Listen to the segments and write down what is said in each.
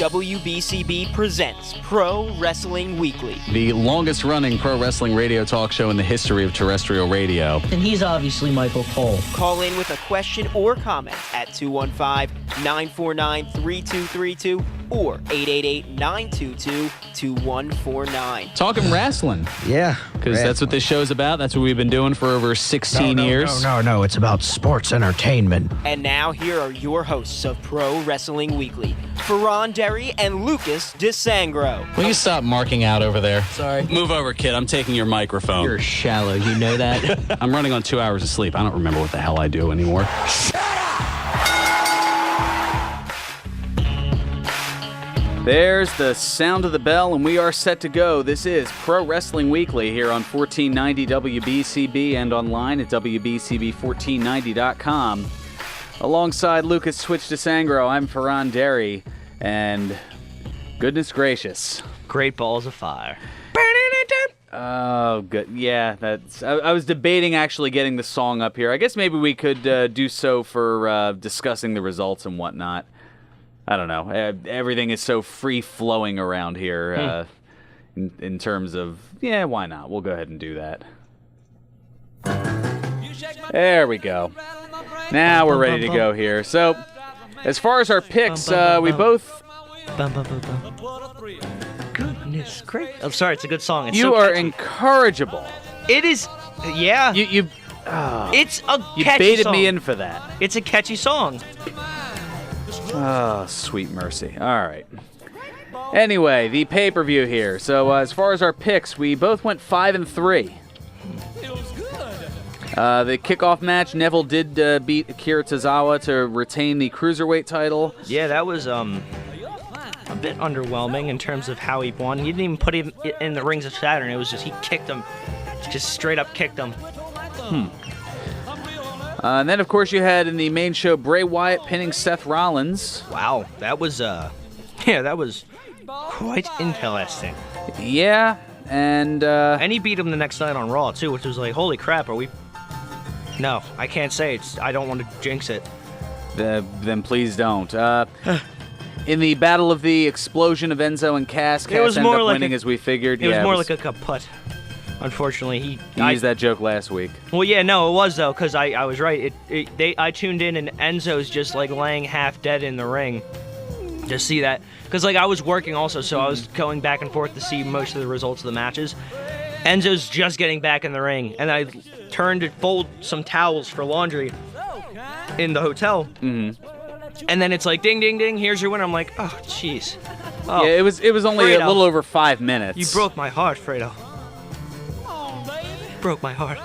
WBCB presents Pro Wrestling Weekly. The longest-running pro wrestling radio talk show in the history of terrestrial radio. And he's obviously Michael Cole. Call in with a question or comment at 215-949-3232 or 888-922-2149. Talking wrestling. Yeah. Because that's what this show's about. That's what we've been doing for over 16 years. No. It's about sports entertainment. And now here are your hosts of Pro Wrestling Weekly, Fearon and Lucas DeSangro. Will you stop marking out over there? Sorry. Move over, kid. I'm taking your microphone. You're shallow, you know that? I'm running on 2 hours of sleep. I don't remember what the hell I do anymore. There's the sound of the bell, and we are set to go. This is Pro Wrestling Weekly here on 1490 WBCB and online at WBCB1490.com. Alongside Lucas Switch DeSangro, I'm Fearon Derry, and goodness gracious. Great balls of fire. Oh, good. Yeah, that's. I was debating actually getting the song up here. I guess maybe we could do so for discussing the results and whatnot. I don't know. Everything is so free-flowing around here in terms of, yeah, why not? We'll go ahead and do that. There we go. Now we're ready to go here. So, as far as our picks, we both... Goodness great. I'm sorry, it's a good song. It's you so are catchy. incorrigible. It is, yeah. It's a You catchy baited song. me in for that. It's a catchy song. Oh, sweet mercy. All right. Anyway, the pay-per-view here. So, as far as our picks, we both went 5-3. The kickoff match, Neville did beat Akira Tozawa to retain the Cruiserweight title. Yeah, that was a bit underwhelming in terms of how he won. He didn't even put him in the rings of Saturn. It was just he kicked him. Just straight up kicked him. And then, of course, you had in the main show Bray Wyatt pinning Seth Rollins. Wow, that was that was quite interesting. Yeah, and he beat him the next night on Raw too, which was like, holy crap, are we? No, I can't say it. I don't want to jinx it. Then please don't. In the Battle of the Explosion of Enzo and Cass ended up winning as we figured. It was more like a kaput. Unfortunately, he used that joke last week. Well, yeah, no, it was though, because I was right. I tuned in and Enzo's just like laying half dead in the ring. To see that, because like I was working also, so I was going back and forth to see most of the results of the matches. Enzo's just getting back in the ring, and I turned to fold some towels for laundry in the hotel. And then it's like, ding, ding, ding, here's your winner. I'm like, oh, jeez. Oh, yeah, it was only Fredo. a little over 5 minutes. You broke my heart, Fredo. Broke my heart.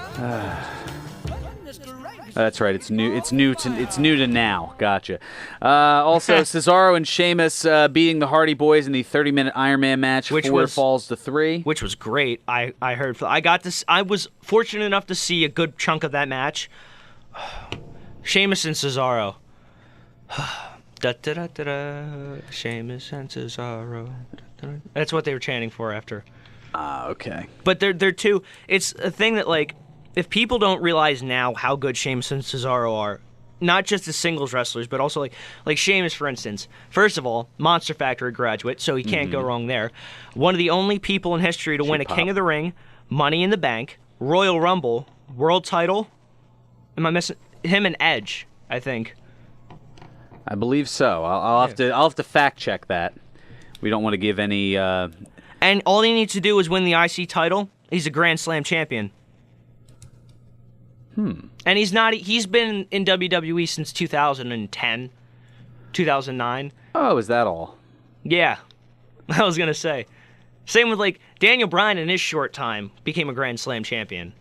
That's right. It's new to now. Gotcha. Also, Cesaro and Sheamus beating the Hardy Boys in the 30-minute Iron Man match. Which 4 was- falls to 3. Which was great. I heard. I was fortunate enough to see a good chunk of that match. Sheamus and Cesaro. Da, da, da, da, da. Sheamus and Cesaro. Da, da, da. That's what they were chanting for after. Okay. But they're two. It's a thing that like, if people don't realize now how good Sheamus and Cesaro are, not just as singles wrestlers, but also like Sheamus, for instance. First of all, Monster Factory graduate, so he can't go wrong there. One of the only people in history to win a King of the Ring, Money in the Bank, Royal Rumble, World Title. Am I missing him and Edge? I think. I believe so. I'll have to fact check that. We don't want to give any. And all he needs to do is win the IC title. He's a Grand Slam champion. And he's been in WWE since 2010, 2009. Oh, is that all? Yeah, I was going to say. Same with, like, Daniel Bryan in his short time became a Grand Slam champion.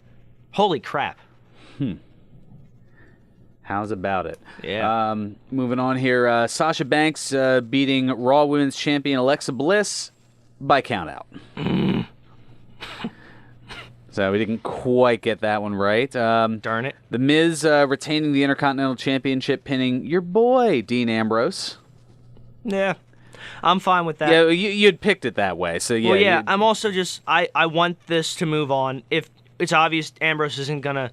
Holy crap. How's about it? Yeah. Moving on here, Sasha Banks beating Raw Women's Champion Alexa Bliss by countout. So we didn't quite get that one right. Darn it. The Miz retaining the Intercontinental Championship, pinning your boy, Dean Ambrose. Yeah, I'm fine with that. Yeah, you'd picked it that way, so yeah. Well, yeah, I'm also just, I want this to move on. If it's obvious Ambrose isn't going to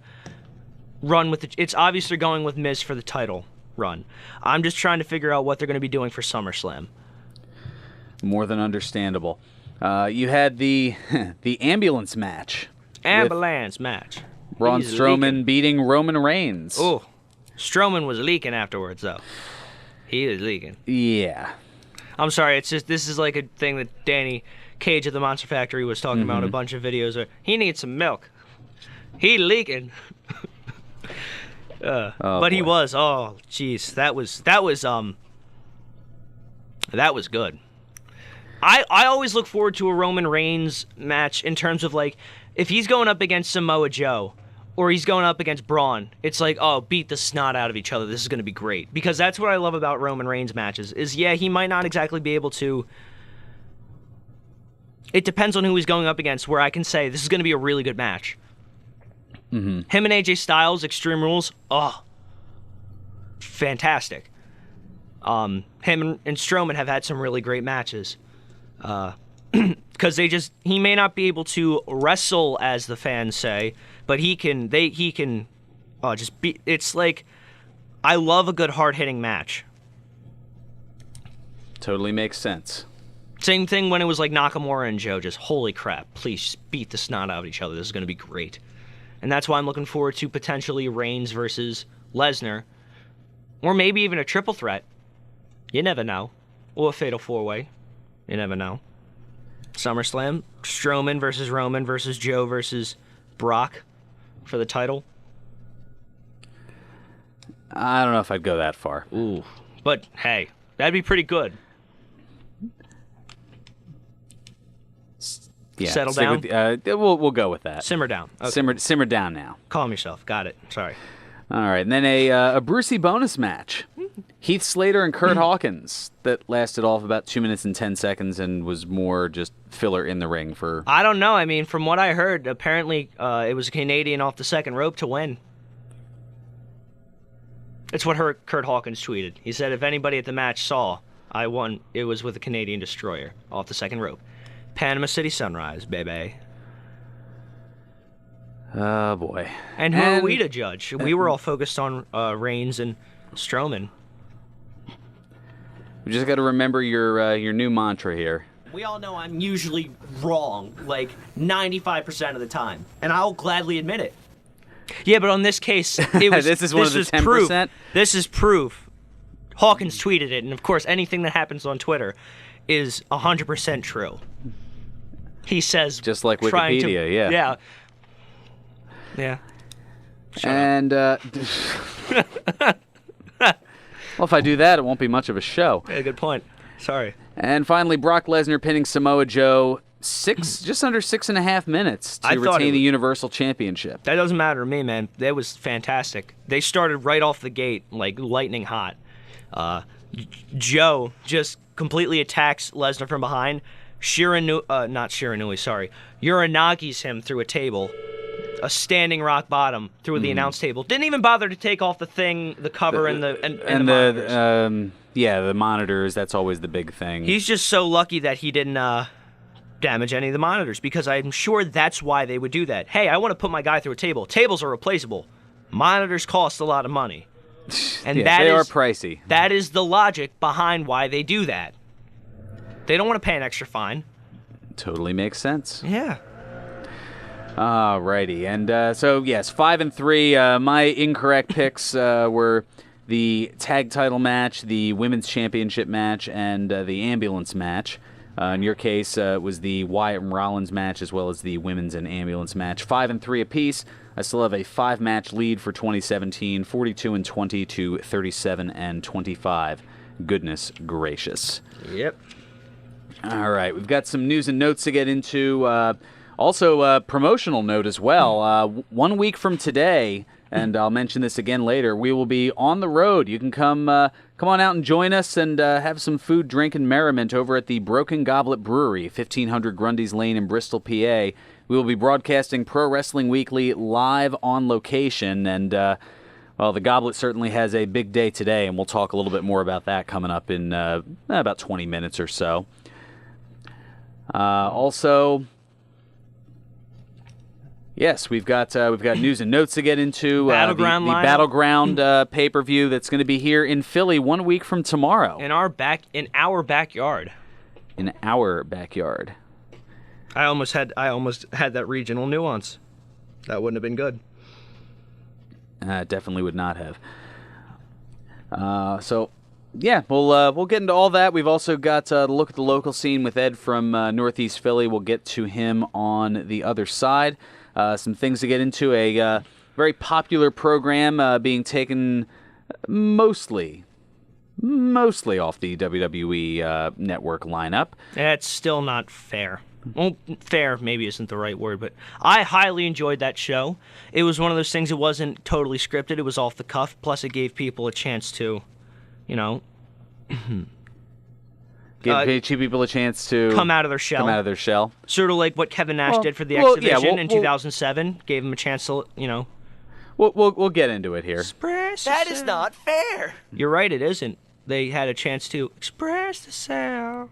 run with it's obvious they're going with Miz for the title run. I'm just trying to figure out what they're going to be doing for SummerSlam. More than understandable. You had the the ambulance match. Ambulance match. Braun He's Strowman leaking. beating Roman Reigns. Oh, Strowman was leaking afterwards, though. He is leaking. Yeah. I'm sorry. It's just this is like a thing that Danny Cage of the Monster Factory was talking about in a bunch of videos. Where he needs some milk. He leaking. But he boy. was. Oh, jeez. That was good. I always look forward to a Roman Reigns match in terms of, like, if he's going up against Samoa Joe or he's going up against Braun, it's like, oh, beat the snot out of each other. This is going to be great. Because that's what I love about Roman Reigns matches is, yeah, he might not exactly be able to... It depends on who he's going up against, where I can say, this is going to be a really good match. Him and AJ Styles, Extreme Rules, oh, fantastic. Him and Strowman have had some really great matches. Because he may not be able to wrestle, as the fans say, but he can just be, it's like, I love a good hard-hitting match. Totally makes sense. Same thing when it was like Nakamura and Joe, just holy crap, please just beat the snot out of each other. This is going to be great. And that's why I'm looking forward to potentially Reigns versus Lesnar. Or maybe even a triple threat. You never know. Or a fatal four-way. You never know. SummerSlam, Strowman versus Roman versus Joe versus Brock for the title. I don't know if I'd go that far. Ooh. But, hey, that'd be pretty good. Yeah, Settle stick down? With, we'll go with that. Simmer down. Okay. Simmer down now. Calm yourself. Got it. Sorry. All right, and then a Brucey bonus match. Heath Slater and Kurt Hawkins that lasted off about 2 minutes and 10 seconds and was more just filler in the ring for... I don't know. I mean, from what I heard, apparently it was a Canadian off the second rope to win. It's what Kurt Hawkins tweeted. He said, if anybody at the match saw, I won. It was with a Canadian destroyer off the second rope. Panama City Sunrise, baby. Oh, boy. And who are we to judge? We were all focused on Reigns and Strowman. We just got to remember your new mantra here. We all know I'm usually wrong, like 95% of the time, and I'll gladly admit it. Yeah, but on this case, it was, This is one of the was 10%? proof. This is proof. Hawkins tweeted it, and of course, anything that happens on Twitter is 100% true. He says, Just like trying Wikipedia, to, yeah. Yeah. Yeah. And, well, if I do that, it won't be much of a show. Yeah, good point. Sorry. And finally, Brock Lesnar pinning Samoa Joe just under 6.5 minutes I to thought retain it the was- Universal Championship. That doesn't matter to me, man. That was fantastic. They started right off the gate, like lightning hot. Joe just completely attacks Lesnar from behind. Uranagi's him through a table. A standing rock bottom through the announce table. Didn't even bother to take off the cover and the monitors. The monitors, that's always the big thing. He's just so lucky that he didn't damage any of the monitors, because I'm sure that's why they would do that. Hey, I want to put my guy through a table. Tables are replaceable. Monitors cost a lot of money. And they are pricey. That is the logic behind why they do that. They don't want to pay an extra fine. Totally makes sense. Yeah. Alrighty, and so yes, 5 and 3. My incorrect picks were the tag title match, the women's championship match, and the ambulance match. In your case, it was the Wyatt and Rollins match as well as the women's and ambulance match. 5 and 3 apiece. I still have a 5-match lead for 2017, 42 and 20 to 37 and 25. Goodness gracious. Yep. All right, we've got some news and notes to get into. Also, a promotional note as well. 1 week from today, and I'll mention this again later, we will be on the road. You can come on out and join us and have some food, drink, and merriment over at the Broken Goblet Brewery, 1500 Grundy's Lane in Bristol, PA. We will be broadcasting Pro Wrestling Weekly live on location, and well, the Goblet certainly has a big day today, and we'll talk a little bit more about that coming up in about 20 minutes or so. Also, yes, we've got news and notes to get into. Battleground the lineup. Battleground pay-per-view that's going to be here in Philly 1 week from tomorrow. In our backyard. in our backyard. I almost had that regional nuance. That wouldn't have been good. Definitely would not have. So, yeah, we'll get into all that. We've also got to look at the local scene with Ed from Northeast Philly. We'll get to him on the other side. Some things to get into. A very popular program being taken mostly off the WWE network lineup. That's still not fair. Well, fair maybe isn't the right word, but I highly enjoyed that show. It was one of those things, it wasn't totally scripted, it was off the cuff, plus it gave people a chance to, Give people a chance to come out of their shell. Sort of like what Kevin Nash did for the X Division in 2007. Gave him a chance to, We'll get into it here. That is not fair. You're right, it isn't. They had a chance to express the self.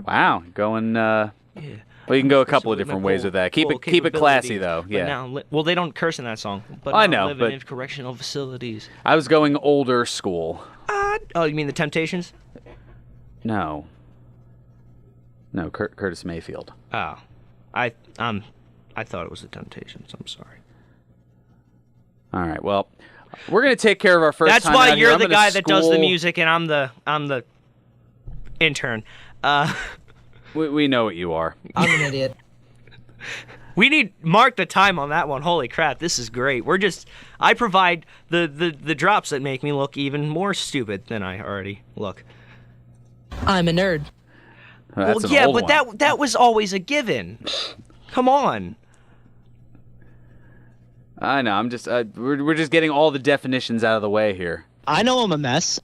Wow, going. Yeah. Well, you can go a couple of different ways with that. Keep it classy though. Yeah. Well, they don't curse in that song. But I know, living but in correctional facilities. I was going older school. Oh, you mean the Temptations? No, Curtis Mayfield. Oh, I thought it was the Temptations. I'm sorry. All right. Well, we're gonna take care of our first. That's time why out here. you're I'm the gonna guy that does the music, and I'm the intern. We know what you are. I'm an idiot. We need mark the time on that one. Holy crap, this is great. I provide the drops that make me look even more stupid than I already look. I'm a nerd. That's well, yeah, an old but one. that was always a given. Come on. I know. I'm just. We're just getting all the definitions out of the way here. I know I'm a mess.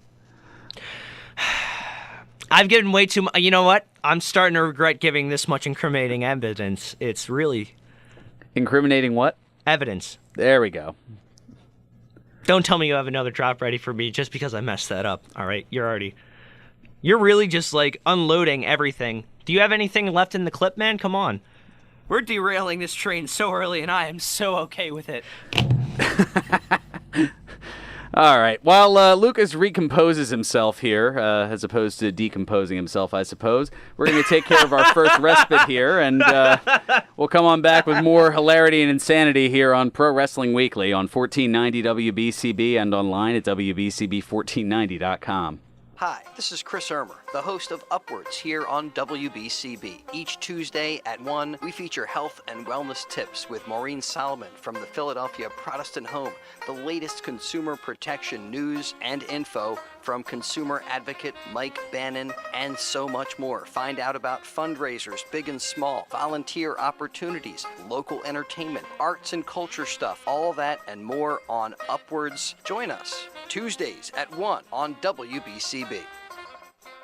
I've given way too much. You know what? I'm starting to regret giving this much incriminating evidence. It's really Incriminating what? evidence. There we go. Don't tell me you have another drop ready for me just because I messed that up. All right, you're really just like unloading everything. Do you have anything left in the clip, man? Come on. We're derailing this train so early, and I am so okay with it. All right. While Lucas recomposes himself here, as opposed to decomposing himself, I suppose, we're going to take care of our first respite here, and we'll come on back with more hilarity and insanity here on Pro Wrestling Weekly on 1490 WBCB and online at WBCB1490.com. Hi, this is Chris Ermer, the host of Upwards here on WBCB. Each Tuesday at 1, we feature health and wellness tips with Maureen Solomon from the Philadelphia Protestant Home, the latest consumer protection news and info from consumer advocate Mike Bannon, and so much more. Find out about fundraisers, big and small, volunteer opportunities, local entertainment, arts and culture stuff, all that and more on Upwards. Join us Tuesdays at 1 on WBCB.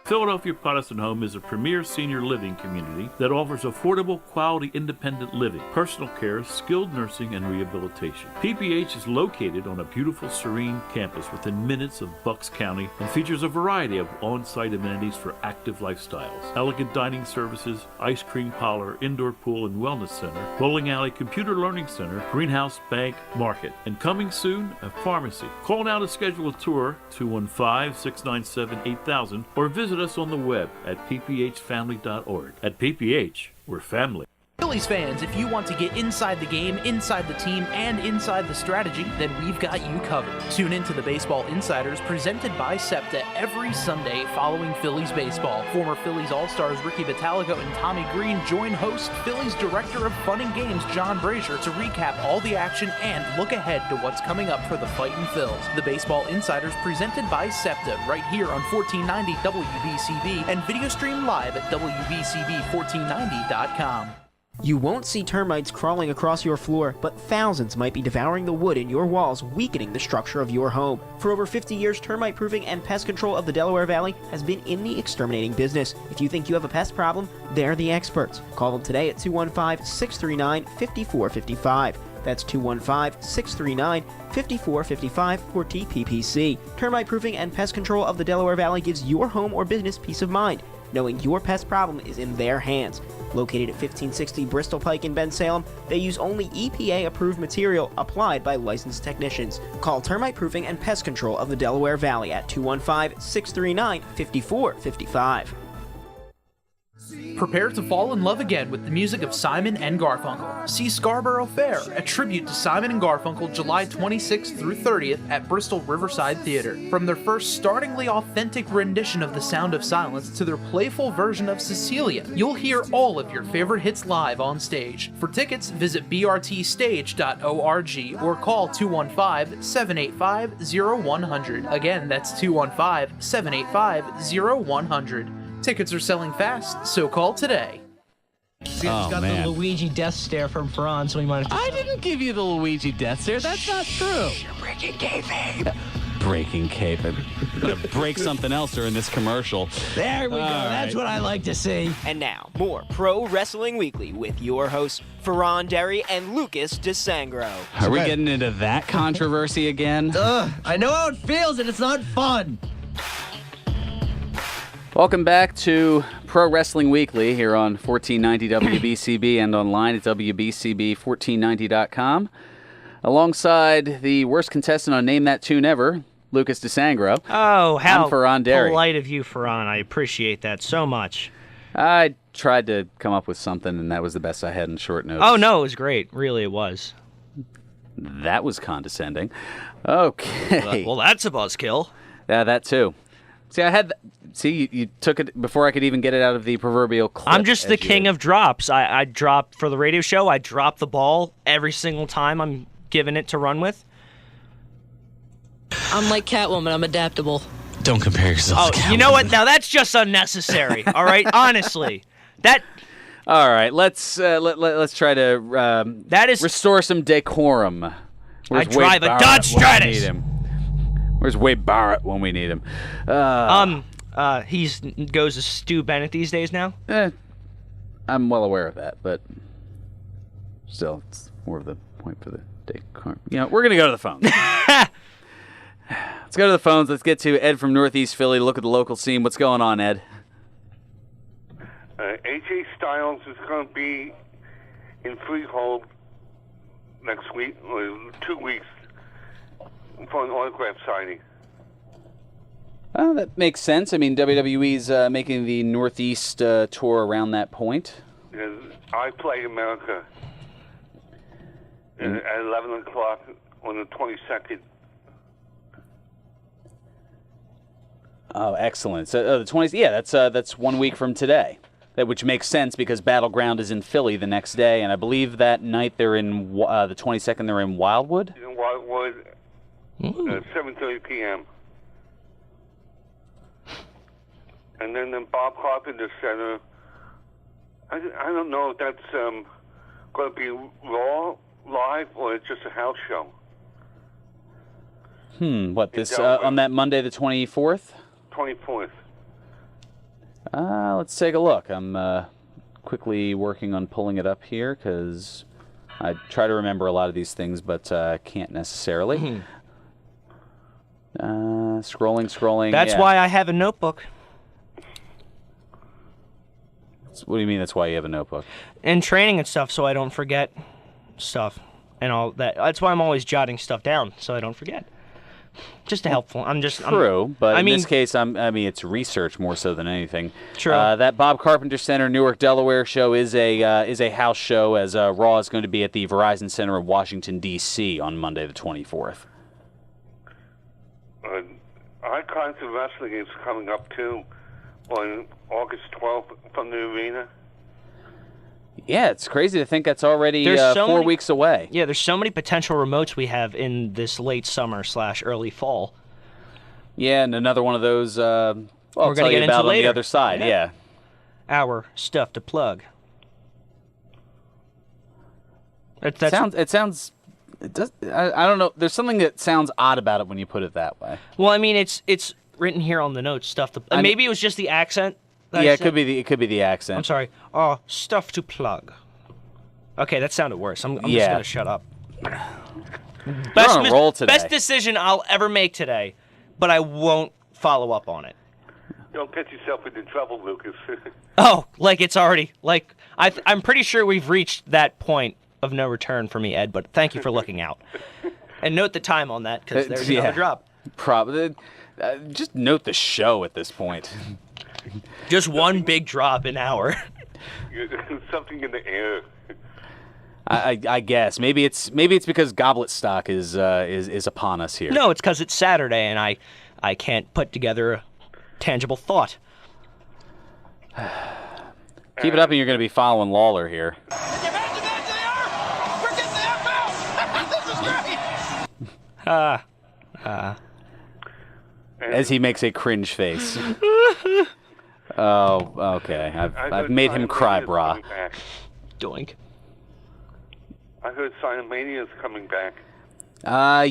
Philadelphia Protestant Home is a premier senior living community that offers affordable, quality, independent living, personal care, skilled nursing, and rehabilitation. PPH is located on a beautiful, serene campus within minutes of Bucks County and features a variety of on-site amenities for active lifestyles. Elegant dining services, ice cream parlor, indoor pool and wellness center, bowling alley, computer learning center, greenhouse, bank, market, and coming soon, a pharmacy. Call now to schedule a tour, 215-697-8000, or visit us on the web at pphfamily.org. At PPH, we're family. Phillies fans, if you want to get inside the game, inside the team, and inside the strategy, then we've got you covered. Tune into the Baseball Insiders presented by SEPTA every Sunday following Phillies baseball. Former Phillies All-Stars Ricky Vitaligo and Tommy Green join host Phillies Director of Fun and Games John Brazier to recap all the action and look ahead to what's coming up for the Fightin' Phils. The Baseball Insiders presented by SEPTA right here on 1490 WBCB and video stream live at WBCB1490.com. You won't see termites crawling across your floor, but thousands might be devouring the wood in your walls, weakening the structure of your home. For over 50 years, termite proofing and pest control of the Delaware Valley has been in the exterminating business. If you think you have a pest problem, they're the experts. Call them today at 215-639-5455. That's 215-639-5455 for TPPC. Termite proofing and pest control of the Delaware Valley gives your home or business peace of mind, knowing your pest problem is in their hands. Located at 1560 Bristol Pike in Bensalem, they use only EPA-approved material applied by licensed technicians. Call Termite Proofing and Pest Control of the Delaware Valley at 215-639-5455. Prepare to fall in love again with the music of Simon and Garfunkel. See Scarborough Fair, a tribute to Simon and Garfunkel, July 26th through 30th at Bristol Riverside Theater. From their first startlingly authentic rendition of The Sound of Silence to their playful version of Cecilia, you'll hear all of your favorite hits live on stage. For tickets, visit brtstage.org or call 215-785-0100. Again, that's 215-785-0100. Tickets are selling fast, so call today. See, he's got the Luigi death stare from Fearon, so we might have to... I didn't give you the Luigi death stare. That's not true. You're breaking kayfabe. Breaking kayfabe. Gonna break something else during this commercial. There we go. That's what I like to see. And now, more Pro Wrestling Weekly with your hosts, Fearon Derry and Lucas DeSangro. Are we getting into that controversy again? I know how it feels, and it's not fun. Welcome back to Pro Wrestling Weekly here on 1490 WBCB and online at WBCB1490.com. Alongside the worst contestant on Name That Tune Ever, Lucas DeSangro. Oh, how I'm Fearon Derry. polite of you, Fearon. I appreciate that so much. I tried to come up with something, and that was the best I had in short notice. Oh, no, it was great. Really, it was. That was condescending. Well, that's a buzzkill. Yeah, that too. See, you took it before I could even get it out of the proverbial clip. I'm just the king of drops. I drop for the radio show. I drop the ball every single time I'm given it to run with. I'm like Catwoman. I'm adaptable. Don't compare yourself to Catwoman. You know what? Now that's just unnecessary. All right, honestly, All right, let's try to that is restore some decorum. I drive a Dodge Stratus. Where's Wade Barrett when we need him? He goes as Stu Bennett these days now. I'm well aware of that, but still, it's more of the point for the decorum. We're gonna go to the phones. Let's go to the phones. Let's get to Ed from Northeast Philly to look at the local scene. What's going on, Ed? AJ Styles is going to be in Freehold next week, or 2 weeks, for an autograph signing. That makes sense. I mean, WWE's making the Northeast tour around that point. I Play America at 11 o'clock on the 22nd. Oh, excellent. So the 20th, yeah, that's 1 week from today. Which makes sense because Battleground is in Philly the next day, and I believe that night they're in the 22nd. They're in Wildwood. In Wildwood, 7:30 p.m. And then the Bob Carpenter Center. I don't know if that's going to be Raw live or it's just a house show. What this on that Monday the 24th? 24th. Let's take a look. I'm quickly working on pulling it up here because I try to remember a lot of these things, but can't necessarily. Scrolling. That's why I have a notebook. What do you mean that's why you have a notebook? And training and stuff, so I don't forget stuff and all that. That's why I'm always jotting stuff down, so I don't forget. Just helpful. But in this case, it's research more so than anything. True. That Bob Carpenter Center, Newark, Delaware show is a house show, as Raw is going to be at the Verizon Center of Washington D.C. on Monday the 24th. Icons of Wrestling is coming up too on August 12th from the arena. Yeah, it's crazy to think that's already 4 weeks away. Yeah, there's so many potential remotes we have in this late summer / early fall. Yeah, and another one of those I'll we're tell gonna you get about into on later. the other side. Yeah. Our stuff to plug. It sounds. It does. I don't know. There's something that sounds odd about it when you put it that way. Well, I mean, it's written here on the notes. Stuff to. Maybe it was just the accent. Yeah, it could be the accent. I'm sorry. Stuff to plug. Okay, that sounded worse. I'm just gonna shut up. We're on a roll today. Best decision I'll ever make today, but I won't follow up on it. Don't get yourself into trouble, Lucas. It's already I'm pretty sure we've reached that point of no return for me, Ed. But thank you for looking out. And note the time on that because there's another drop. Probably. Just note the show at this point. Just one big drop an hour. something in the air. I guess maybe it's because goblet stock is upon us here. No, it's because it's Saturday and I can't put together a tangible thought. Keep it up, and you're going to be following Lawler here. As he makes a cringe face. Oh, okay. I've made him cry, brah. Doink. I heard Sinomania is coming back.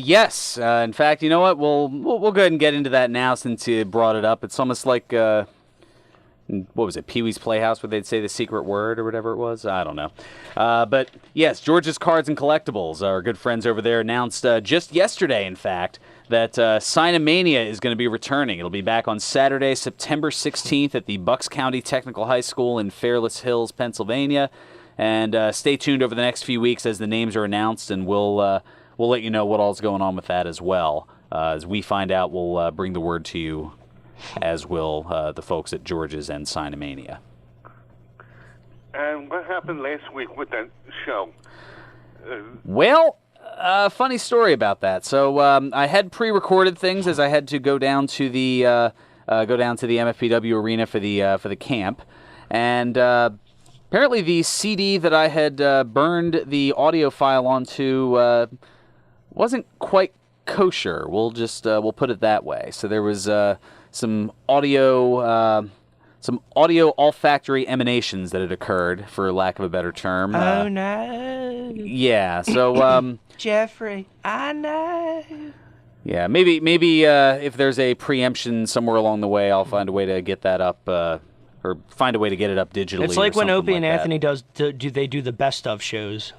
Yes. In fact, you know what? We'll go ahead and get into that now since you brought it up. It's almost like what was it, Pee-wee's Playhouse, where they'd say the secret word or whatever it was? I don't know. But yes, George's Cards and Collectibles, our good friends over there, announced just yesterday, in fact, that Sinomania is going to be returning. It'll be back on Saturday, September 16th at the Bucks County Technical High School in Fairless Hills, Pennsylvania. And stay tuned over the next few weeks as the names are announced, and we'll let you know what all's going on with that as well. As we find out, we'll bring the word to you, as will the folks at George's and Sinomania. And what happened last week with that show? Well, funny story about that. So I had pre-recorded things as I had to go down to the MFPW arena for the camp, and apparently the CD that I had burned the audio file onto wasn't quite kosher. We'll put it that way. So there was some audio olfactory emanations that had occurred, for lack of a better term. Oh no. Yeah. So Jeffrey, I know. yeah, maybe if there's a preemption somewhere along the way, I'll find a way to get that up, or find a way to get it up digitally. It's like when Opie and like Anthony do they do the best of shows.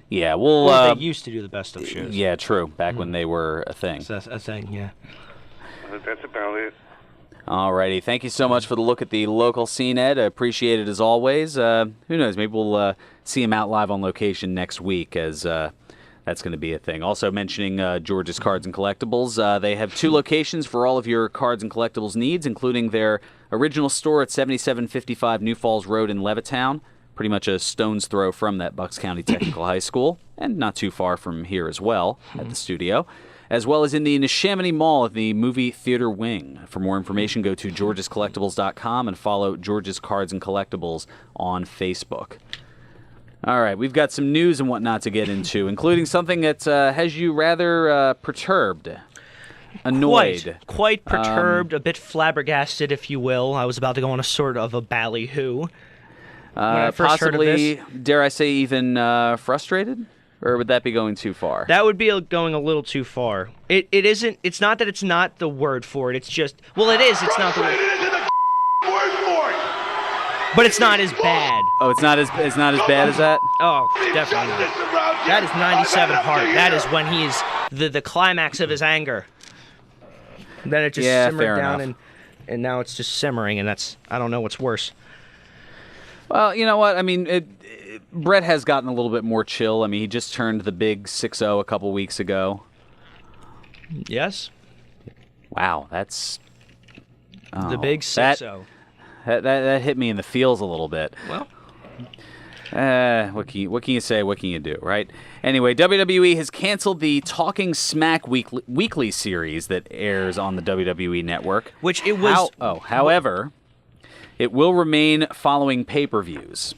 Yeah, Well, they used to do the best of shows. Yeah, true. Back when they were a thing. That's a thing, yeah. That's about it. Alrighty, thank you so much for the look at the local scene, Ed. I appreciate it as always. Who knows, maybe we'll see him out live on location next week, as that's going to be a thing. Also mentioning George's Cards and Collectibles, they have 2 locations for all of your cards and collectibles needs, including their original store at 7755 New Falls Road in Levittown, pretty much a stone's throw from that Bucks County Technical High School, and not too far from here as well at the studio, as well as in the Neshaminy Mall at the Movie Theater Wing. For more information, go to georgescollectibles.com and follow George's Cards and Collectibles on Facebook. All right, we've got some news and whatnot to get into, including something that has you rather perturbed, annoyed. Quite perturbed, a bit flabbergasted, if you will. I was about to go on a sort of a ballyhoo. When I first heard of possibly, this. dare I say, even frustrated? Or would that be going too far? That would be going a little too far. It isn't. It's not that it's not the word for it. It's just. Well, it is. It's not the word. But it's not as bad. Oh, it's not as bad as that? Oh, definitely not. That is 97 Hart. That is when he's the climax of his anger. Then it just simmered down, and now it's just simmering, and that's, I don't know what's worse. Well, you know what? I mean, Brett has gotten a little bit more chill. I mean, he just turned the big 6-0 a couple weeks ago. Yes. Wow, that's... Oh, the big 6-0. That hit me in the feels a little bit. Well... what can you say? What can you do, right? Anyway, WWE has canceled the Talking Smack weekly series that airs on the WWE Network. Which it was... However, it will remain following pay-per-views.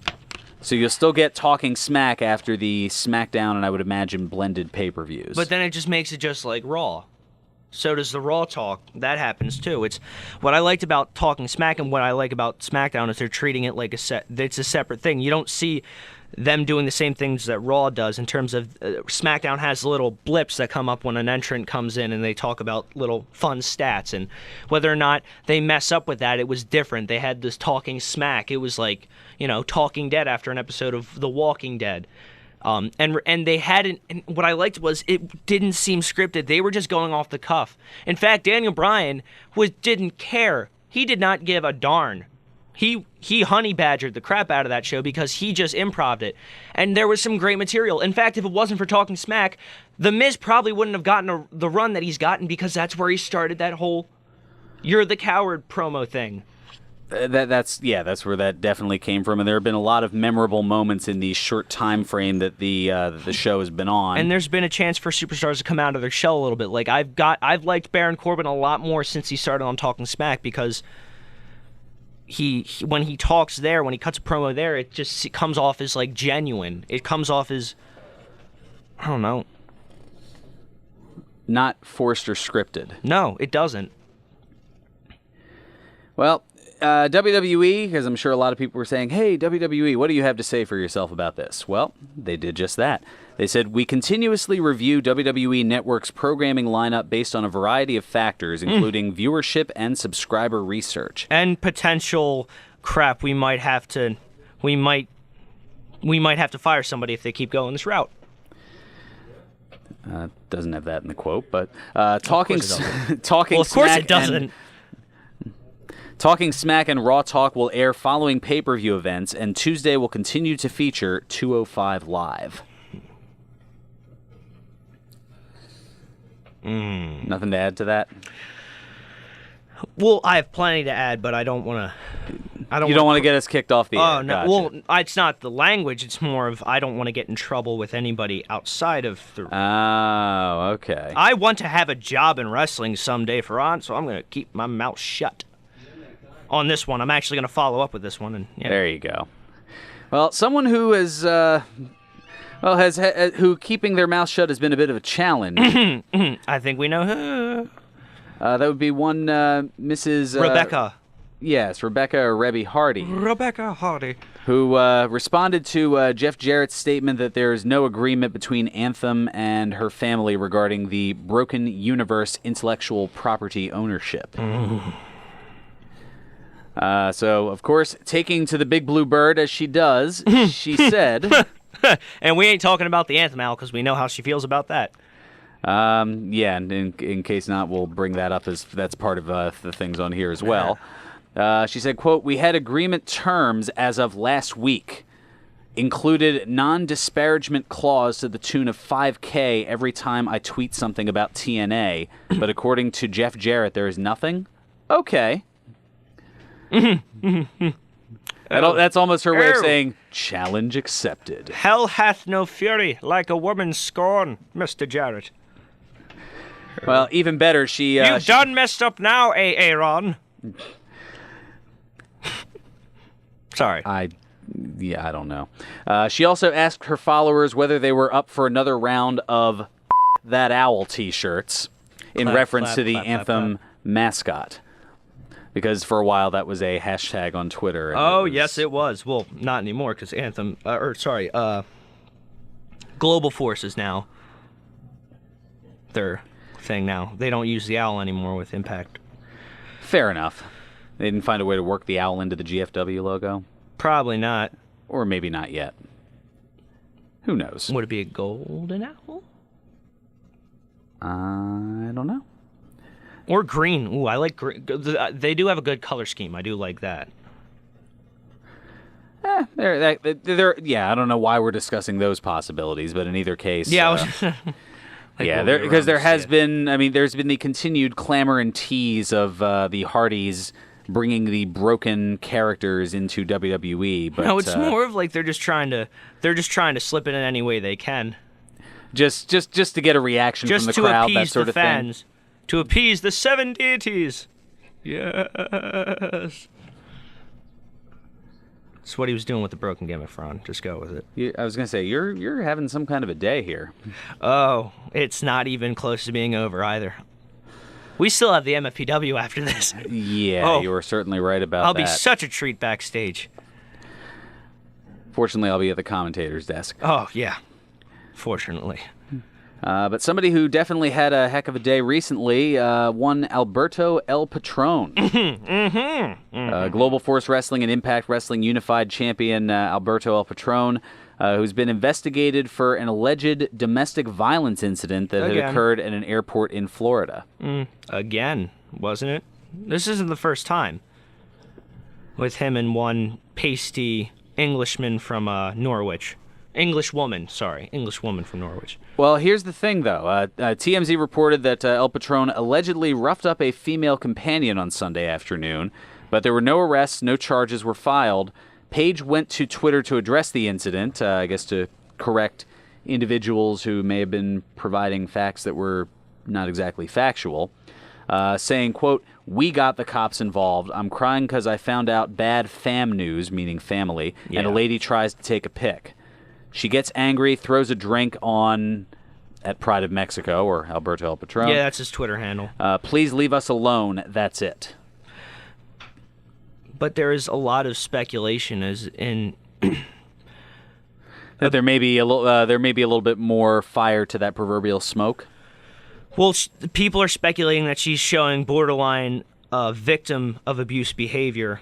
So you'll still get Talking Smack after the SmackDown and I would imagine blended pay-per-views. But then it just makes it just like Raw. So does the Raw talk. That happens too. It's what I liked about Talking Smack and what I like about SmackDown is they're treating it like it's a separate thing. You don't see them doing the same things that Raw does in terms of SmackDown has little blips that come up when an entrant comes in and they talk about little fun stats, and whether or not they mess up with that, it was different. They had this Talking Smack. It was like, Talking Dead after an episode of The Walking Dead. And they hadn't, and what I liked was it didn't seem scripted. They were just going off the cuff. In fact, Daniel Bryan didn't care. He did not give a darn. He honey badgered the crap out of that show because he just improv'd it. And there was some great material. In fact, if it wasn't for Talking Smack, The Miz probably wouldn't have gotten the run that he's gotten because that's where he started that whole "you're the coward" promo thing. That's where that definitely came from, and there have been a lot of memorable moments in the short time frame that the show has been on. And there's been a chance for superstars to come out of their shell a little bit. Like I've liked Baron Corbin a lot more since he started on Talking Smack, because he when he talks there, when he cuts a promo there, it comes off as like genuine. It comes off as, I don't know, not forced or scripted. No, it doesn't. Well, WWE, because I'm sure a lot of people were saying, hey, WWE, what do you have to say for yourself about this? Well, they did just that. They said, we continuously review WWE Network's programming lineup based on a variety of factors, including viewership and subscriber research. And potential crap, we might have to fire somebody if they keep going this route. Doesn't have that in the quote, but talking well, of course it doesn't. Talking Smack and Raw Talk will air following pay-per-view events, and Tuesday will continue to feature 205 Live. Nothing to add to that? Well, I have plenty to add, but I don't want to... You don't want to get us kicked off the air. Oh, no. Gotcha. Well, it's not the language. It's more of I don't want to get in trouble with anybody outside of the... Oh, okay. I want to have a job in wrestling someday, Fearon, so I'm going to keep my mouth shut. On this one, I'm actually going to follow up with this one. And There you go. Well, someone who is, who keeping their mouth shut has been a bit of a challenge. I think we know who. That would be one Mrs. Rebecca. Yes, Rebecca or Rebby Hardy. Rebecca Hardy. Who responded to Jeff Jarrett's statement that there is no agreement between Anthem and her family regarding the Broken Universe intellectual property ownership. So, of course, taking to the big blue bird as she does, she said... And we ain't talking about the Anthem, Al, because we know how she feels about that. Yeah, and in case not, we'll bring that up as that's part of the things on here as well. She said, quote, we had agreement terms as of last week. Included non-disparagement clause to the tune of $5,000 every time I tweet something about TNA. But according to Jeff Jarrett, there is nothing? Okay. That's almost her way of saying, challenge accepted. Hell hath no fury like a woman's scorn, Mr. Jarrett. Well, even better, she... You've done messed up now, Aaron. Sorry. I don't know. She also asked her followers whether they were up for another round of That Owl t-shirts in reference to the Anthem mascot. Because for a while that was a hashtag on Twitter. Oh, yes, it was. Well, not anymore because Anthem, Global Force is now their thing now. They don't use the owl anymore with Impact. Fair enough. They didn't find a way to work the owl into the GFW logo? Probably not. Or maybe not yet. Who knows? Would it be a golden owl? I don't know. Or green. Ooh, I like green. They do have a good color scheme. I do like that. I don't know why we're discussing those possibilities, but in either case... Yeah, because there has been... I mean, there's been the continued clamor and tease of the Hardys bringing the broken characters into WWE, but... No, it's more of like they're just trying to slip it in any way they can. Just to get a reaction from the crowd, that sort of fans. thing. To appease the seven deities. Yes. That's what he was doing with the broken gimmick, Fron. Just go with it. I was going to say, you're having some kind of a day here. Oh, it's not even close to being over either. We still have the MFPW after this. Yeah, you were certainly right about that. I'll be such a treat backstage. Fortunately, I'll be at the commentator's desk. Oh, yeah. Fortunately. But somebody who definitely had a heck of a day recently, one Alberto El Patron. Global Force Wrestling and Impact Wrestling Unified Champion Alberto El Patron, who's been investigated for an alleged domestic violence incident that had occurred at an airport in Florida. Again, wasn't it? This isn't the first time. With him and one pasty Englishman from Norwich. Englishwoman from Norwich. Well, here's the thing, though. TMZ reported that El Patron allegedly roughed up a female companion on Sunday afternoon. But there were no arrests, no charges were filed. Page went to Twitter to address the incident, I guess to correct individuals who may have been providing facts that were not exactly factual, saying, quote, "We got the cops involved. I'm crying because I found out bad fam news," meaning family, and a lady tries to take a pic. She gets angry, throws a drink on at Pride of Mexico, or Alberto El Patron. Yeah, that's his Twitter handle. "Please leave us alone. That's it." But there is a lot of speculation as in that there may be a little bit more fire to that proverbial smoke. Well, people are speculating that she's showing borderline victim of abuse behavior,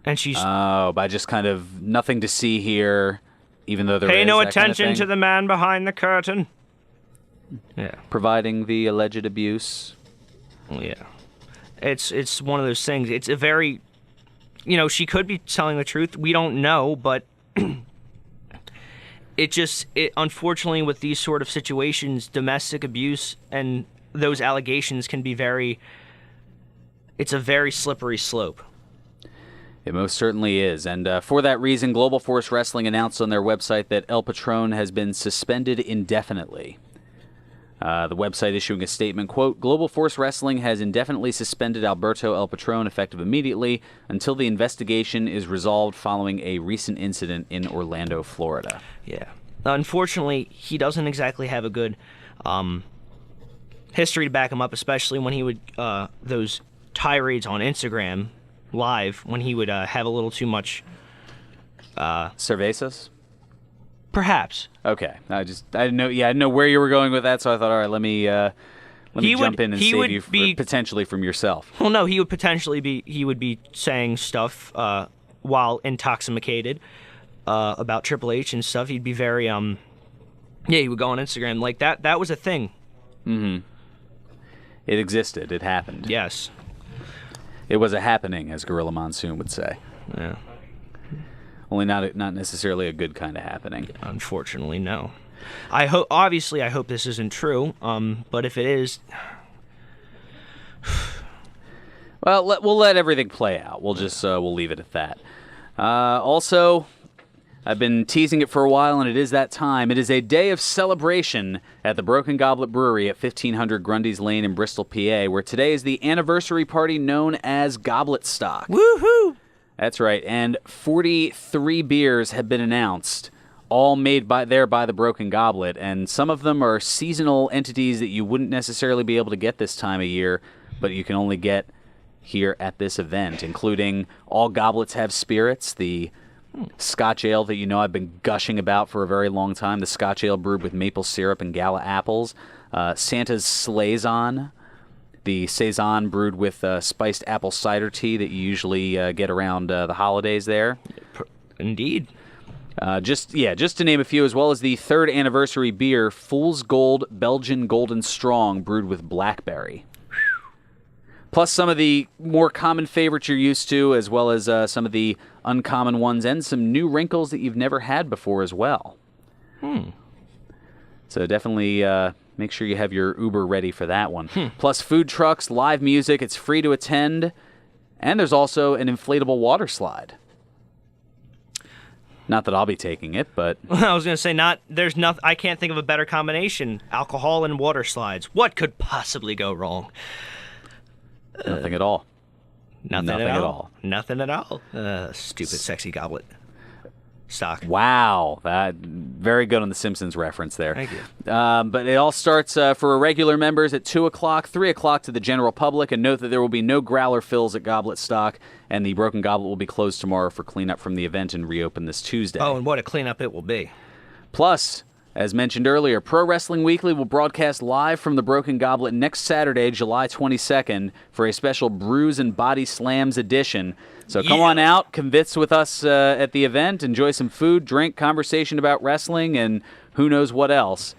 and she's by just kind of nothing to see here, even though there pay is no that kind of attention thing. to the man behind the curtain. Yeah, Providing the alleged abuse. Yeah, it's one of those things. It's a very, she could be telling the truth. We don't know, but it unfortunately with these sort of situations, domestic abuse and those allegations can be it's a very slippery slope. It most certainly is. And for that reason, Global Force Wrestling announced on their website that El Patron has been suspended indefinitely. The website issuing a statement, quote, "Global Force Wrestling has indefinitely suspended Alberto El Patron effective immediately until the investigation is resolved following a recent incident in Orlando, Florida." Yeah. Unfortunately, he doesn't exactly have a good history to back him up, especially when he would, those tirades on Instagram Live, when he would have a little too much... Cervezas? Perhaps. Okay. I didn't know where you were going with that, so I thought, all right, let me jump in and save you potentially from yourself. Well, no, he would be saying stuff while intoxicated about Triple H and stuff. He'd be very he would go on Instagram like that. That was a thing. Mm-hmm. It existed. It happened. Yes. It was a happening, as Gorilla Monsoon would say. Yeah. Only not necessarily a good kind of happening. Unfortunately, no. I hope this isn't true. But if it is, well, we'll let everything play out. We'll just we'll leave it at that. Also, I've been teasing it for a while, and it is that time. It is a day of celebration at the Broken Goblet Brewery at 1500 Grundy's Lane in Bristol, PA, where today is the anniversary party known as Goblet Stock. Woohoo! That's right, and 43 beers have been announced, all made by the Broken Goblet, and some of them are seasonal entities that you wouldn't necessarily be able to get this time of year, but you can only get here at this event, including All Goblets Have Spirits, the Scotch ale that I've been gushing about for a very long time, the Scotch ale brewed with maple syrup and gala apples, Santa's Saison, the Saison brewed with spiced apple cider tea that you usually get around the holidays there. Indeed. Just to name a few, as well as the third anniversary beer, Fool's Gold Belgian Golden Strong, brewed with blackberry. Plus some of the more common favorites you're used to, as well as some of the uncommon ones, and some new wrinkles that you've never had before as well. So definitely make sure you have your Uber ready for that one. Plus food trucks, live music, it's free to attend, and there's also an inflatable water slide. Not that I'll be taking it, but... I was going to say, I can't think of a better combination. Alcohol and water slides. What could possibly go wrong? Nothing at all. Nothing at all. Nothing at all. Stupid, sexy goblet. Stock. Wow. Very good on the Simpsons reference there. Thank you. But it all starts for regular members at 2 o'clock, 3 o'clock to the general public, and note that there will be no growler fills at Goblet Stock, and the Broken Goblet will be closed tomorrow for cleanup from the event and reopen this Tuesday. Oh, and what a cleanup it will be. Plus, as mentioned earlier, Pro Wrestling Weekly will broadcast live from the Broken Goblet next Saturday, July 22nd, for a special Brews and Body Slams edition. So come on out, convitz with us at the event, enjoy some food, drink, conversation about wrestling, and who knows what else.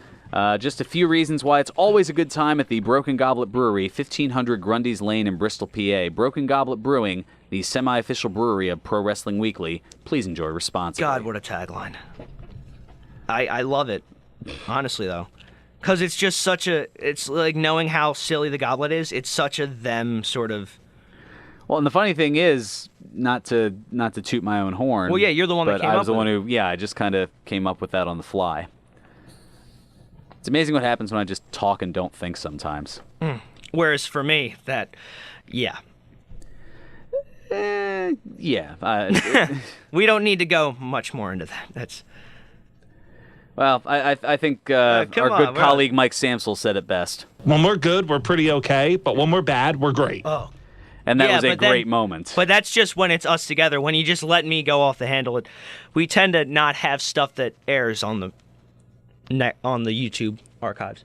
Just a few reasons why it's always a good time at the Broken Goblet Brewery, 1500 Grundy's Lane in Bristol, PA. Broken Goblet Brewing, the semi-official brewery of Pro Wrestling Weekly. Please enjoy responsibly. God, what a tagline. I love it, honestly, though. Because it's just it's like knowing how silly the Goblet is, it's such a them sort of... Well, and the funny thing is, not to toot my own horn. Well, yeah, you're the one that but came I up was the with one it. who, yeah, I just kind of came up with that on the fly. It's amazing what happens when I just talk and don't think sometimes. Whereas for me, yeah. Yeah. We don't need to go much more into that. Well, I think our come good on, colleague Mike Samsel said it best. When we're good, we're pretty okay, but when we're bad, we're great. Oh. And that Yeah, was a but then- great moment. But that's just when it's us together. When you just let me go off the handle, we tend to not have stuff that airs on the YouTube archives.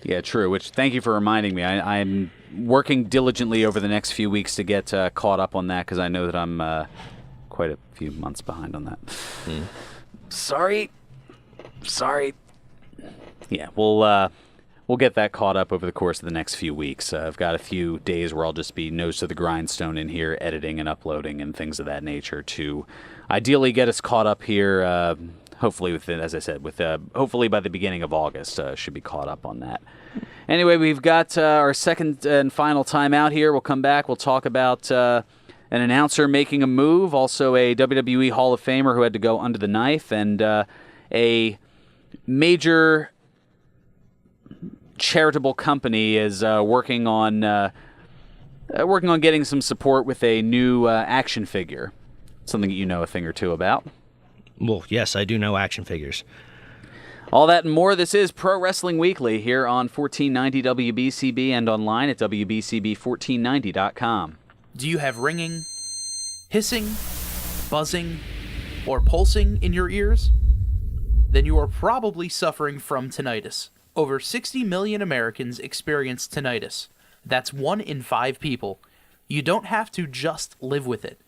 Yeah, true. Which, thank you for reminding me. I'm working diligently over the next few weeks to get caught up on that because I know that I'm quite a few months behind on that. Sorry. Yeah, we'll get that caught up over the course of the next few weeks. I've got a few days where I'll just be nose to the grindstone in here, editing and uploading and things of that nature to ideally get us caught up here. Hopefully, as I said, hopefully by the beginning of August, should be caught up on that. Anyway, we've got our second and final time out here. We'll come back. We'll talk about an announcer making a move, also a WWE Hall of Famer who had to go under the knife, and a major charitable company is working on getting some support with a new action figure. Something that you know a thing or two about. Well, yes, I do know action figures. All that and more. This is Pro Wrestling Weekly here on 1490 WBCB and online at WBCB1490.com. Do you have ringing, hissing, buzzing, or pulsing in your ears? Then you are probably suffering from tinnitus. Over 60 million Americans experience tinnitus. That's 1 in 5 people. You don't have to just live with it.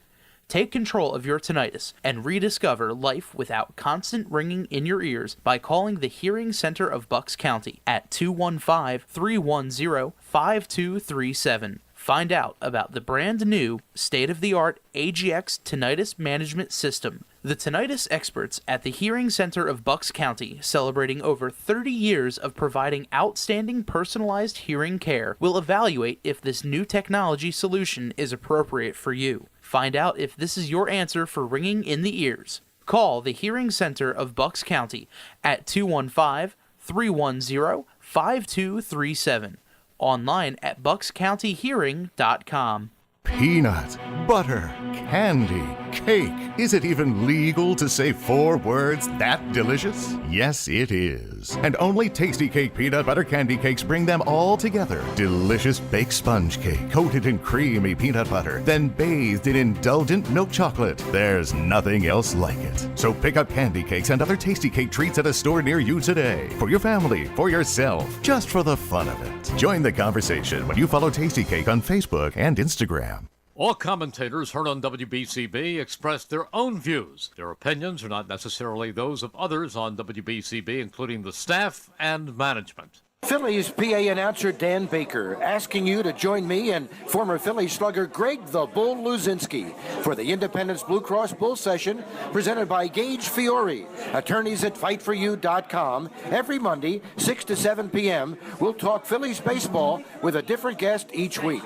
Take control of your tinnitus and rediscover life without constant ringing in your ears by calling the Hearing Center of Bucks County at 215-310-5237. Find out about the brand new, state-of-the-art AGX Tinnitus Management System. The tinnitus experts at the Hearing Center of Bucks County, celebrating over 30 years of providing outstanding personalized hearing care, will evaluate if this new technology solution is appropriate for you. Find out if this is your answer for ringing in the ears. Call the Hearing Center of Bucks County at 215-310-5237. Online at buckscountyhearing.com. Peanut, butter, candy, cake. Is it even legal to say 4 words that delicious? Yes, it is. And only Tasty Cake peanut butter candy cakes bring them all together. Delicious baked sponge cake coated in creamy peanut butter, then bathed in indulgent milk chocolate. There's nothing else like it. So pick up candy cakes and other Tasty Cake treats at a store near you today. For your family, for yourself, just for the fun of it. Join the conversation when you follow Tasty Cake on Facebook and Instagram. All commentators heard on WBCB express their own views. Their opinions are not necessarily those of others on WBCB, including the staff and management. Phillies PA announcer Dan Baker asking you to join me and former Phillies slugger Greg the Bull Luzinski for the Independence Blue Cross Bull Session presented by Gage Fiore, attorneys at fightforyou.com. Every Monday, 6 to 7 p.m., we'll talk Phillies baseball with a different guest each week.